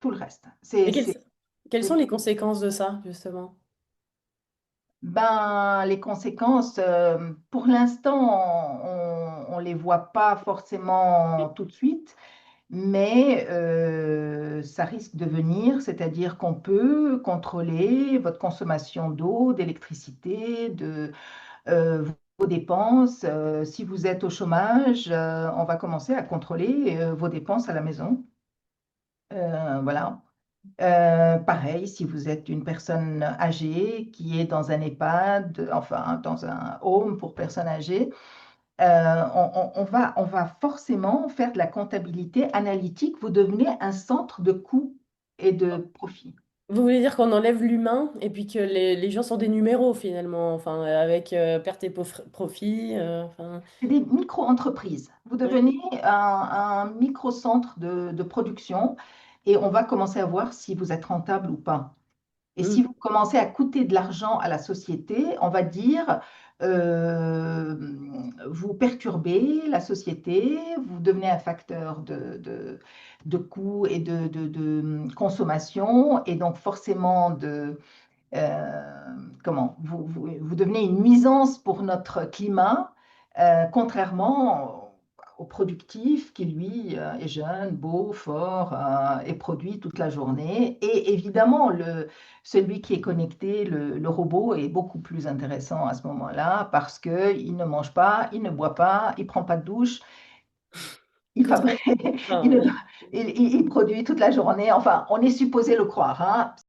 tout le reste. Et quelles sont Oui. les conséquences de ça, justement? Ben, les conséquences, pour l'instant, on les voit pas forcément tout de suite, mais ça risque de venir, c'est-à-dire qu'on peut contrôler votre consommation d'eau, d'électricité, euh, vos dépenses. Si vous êtes au chômage, on va commencer à contrôler vos dépenses à la maison. Voilà. Pareil, si vous êtes une personne âgée qui est dans un EHPAD, enfin dans un home pour personnes âgées, on va forcément faire de la comptabilité analytique. Vous devenez un centre de coûts et de profit. Vous voulez dire qu'on enlève l'humain et puis que les gens sont des numéros finalement, enfin, avec perte et profit. Enfin, C'est des micro-entreprises. Vous ouais. devenez un micro-centre de production et on va commencer à voir si vous êtes rentable ou pas. Et Mm. si vous commencez à coûter de l'argent à la société, on va dire, euh, vous perturbez la société, vous devenez un facteur de coût et de consommation, et donc forcément comment, vous devenez une nuisance pour notre climat, contrairement au productif qui, lui, est jeune, beau, fort, et produit toute la journée. Et évidemment, celui qui est connecté, le robot, est beaucoup plus intéressant à ce moment-là parce qu'il ne mange pas, il ne boit pas, il ne prend pas de douche, il Contraire. fabrique, il, Enfin, ne- il produit toute la journée. Enfin, on est supposé le croire, hein.